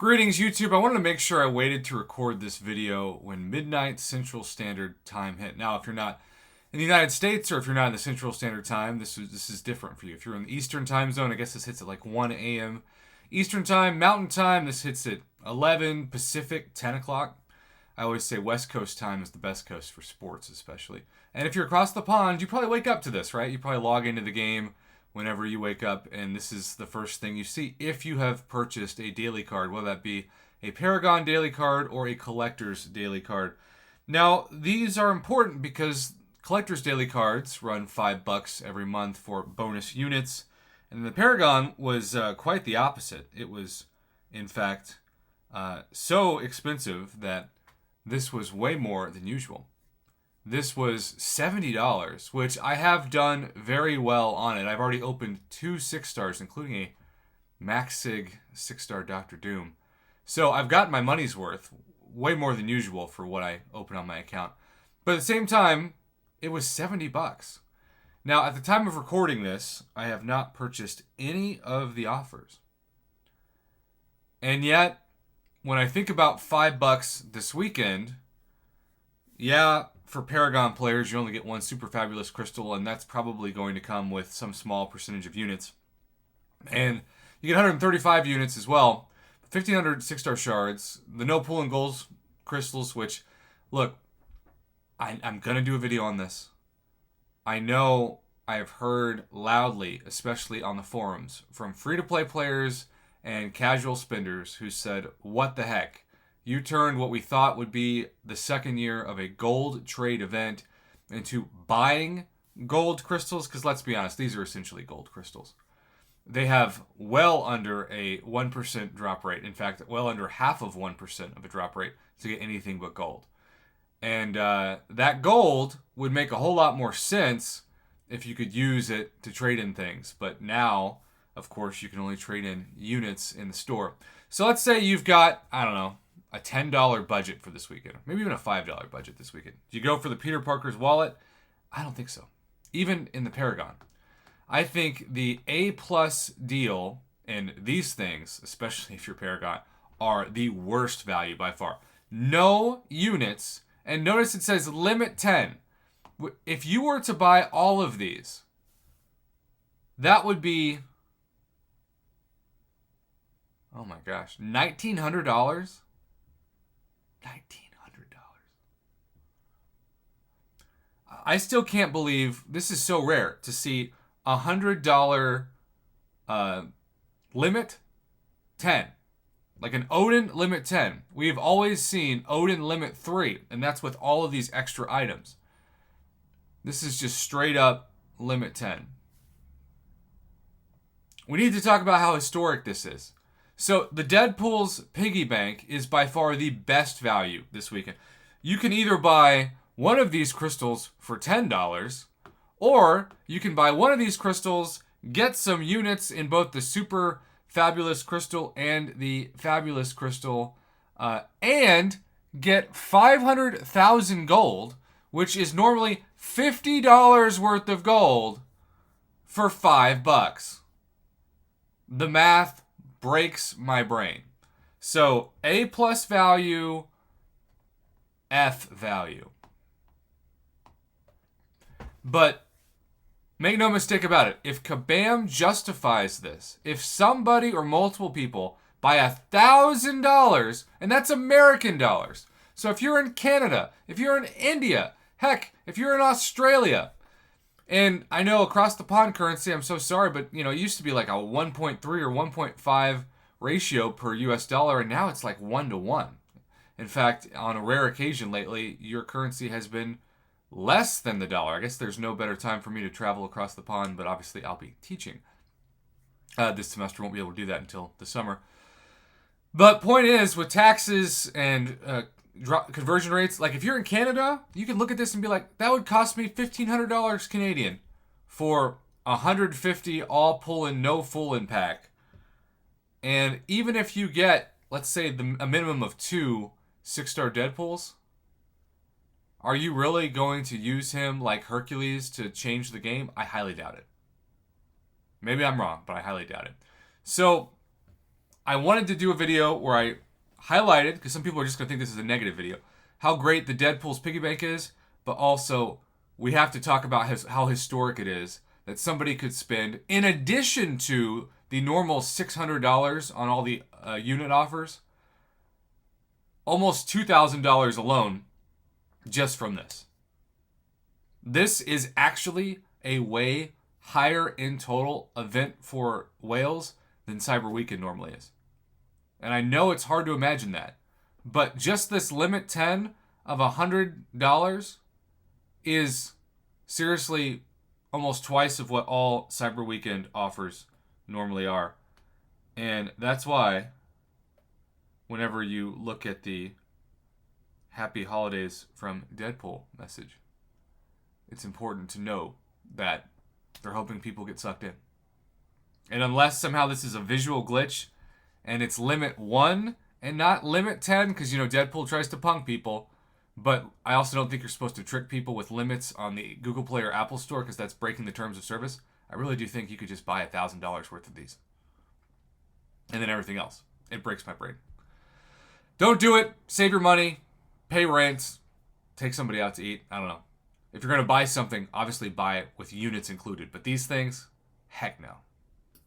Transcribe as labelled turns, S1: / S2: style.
S1: Greetings, YouTube. I wanted to make sure I waited to record this video when midnight Central Standard Time hit. Now, if you're not in the United States or if you're not in the Central Standard Time, this is different for you. If you're in the Eastern Time Zone, I guess this hits at like 1 a.m. Eastern Time. Mountain Time, this hits at 11. Pacific, 10 o'clock. I always say West Coast time is the best coast for sports, especially. And if you're across the pond, you probably wake up to this, right? You probably log into the game whenever you wake up, and this is the first thing you see if you have purchased a daily card, whether that be a Paragon daily card or a Collector's daily card. Now, these are important because Collector's daily cards run $5 every month for bonus units, and the Paragon was quite the opposite. It was, in fact, so expensive that this was way more than usual. This was $70, which I have done very well on it. I've already opened 2 6-stars, including a Max Sig 6-star Dr. Doom. So I've gotten my money's worth, way more than usual for what I open on my account. But at the same time, it was $70. Now, at the time of recording this, I have not purchased any of the offers. And yet, when I think about $5 this weekend, yeah, for Paragon players, you only get one Super Fabulous Crystal, and that's probably going to come with some small percentage of units. And you get 135 units as well, 1,500 6-star shards, the no pool and goals crystals, which, look, I'm going to do a video on this. I know I've heard loudly, especially on the forums, from free-to-play players and casual spenders who said, what the heck? You turned what we thought would be the second year of a gold trade event into buying gold crystals, because let's be honest, these are essentially gold crystals. They have well under a 1% drop rate. In fact, well under half of 1% of a drop rate to get anything but gold. And that gold would make a whole lot more sense if you could use it to trade in things. But now, of course, you can only trade in units in the store. So let's say you've got, I don't know, a $10 budget for this weekend, maybe even a $5 budget this weekend. Do you go for the Peter Parker's wallet? I don't think so. Even in the Paragon. I think the A+ deal in these things, especially if you're Paragon, are the worst value by far. No units, and notice it says limit 10. If you were to buy all of these, that would be, oh my gosh, $1,900? $1,900. I still can't believe this is so rare to see $100 limit 10. Like an Odin limit 10. We've always seen Odin limit 3, and that's with all of these extra items. This is just straight up limit 10. We need to talk about how historic this is. So the Deadpool's piggy bank is by far the best value this weekend. You can either buy one of these crystals for $10, or you can buy one of these crystals, get some units in both the Super Fabulous Crystal and the Fabulous Crystal, and get 500,000 gold, which is normally $50 worth of gold, for $5. The math breaks my brain. So A+ value, F value. But make no mistake about it. If Kabam justifies this, if somebody or multiple people buy $1,000, and that's American dollars. So if you're in Canada, if you're in India, heck, if you're in Australia, and I know across the pond currency, I'm so sorry, but it used to be like a 1.3 or 1.5 ratio per US dollar, and now it's like 1-to-1. In fact, on a rare occasion lately, your currency has been less than the dollar. I guess there's no better time for me to travel across the pond, but obviously I'll be teaching. This semester, won't be able to do that until the summer. But point is, with taxes and conversion rates, like if you're in Canada, you can look at this and be like, that would cost me $1,500 Canadian for 150 all pull-in, no full-in pack. And even if you get, let's say, a minimum of 2 6-star Deadpools, are you really going to use him like Hercules to change the game? I highly doubt it. Maybe I'm wrong, but I highly doubt it. So I wanted to do a video where I highlighted, because some people are just going to think this is a negative video, how great the Deadpool's piggy bank is, but also we have to talk about how historic it is that somebody could spend, in addition to the normal $600 on all the unit offers, almost $2,000 alone just from this. This is actually a way higher in total event for whales than Cyber Weekend normally is. And I know it's hard to imagine that. But just this limit 10 of $100 is seriously almost twice of what all Cyber Weekend offers normally are. And that's why whenever you look at the Happy Holidays from Deadpool message, it's important to know that they're hoping people get sucked in. And unless somehow this is a visual glitch and it's limit 1 and not limit 10, because, Deadpool tries to punk people, but I also don't think you're supposed to trick people with limits on the Google Play or Apple Store, because that's breaking the terms of service. I really do think you could just buy $1,000 worth of these. And then everything else. It breaks my brain. Don't do it. Save your money. Pay rent. Take somebody out to eat. I don't know. If you're going to buy something, obviously buy it with units included. But these things, heck no.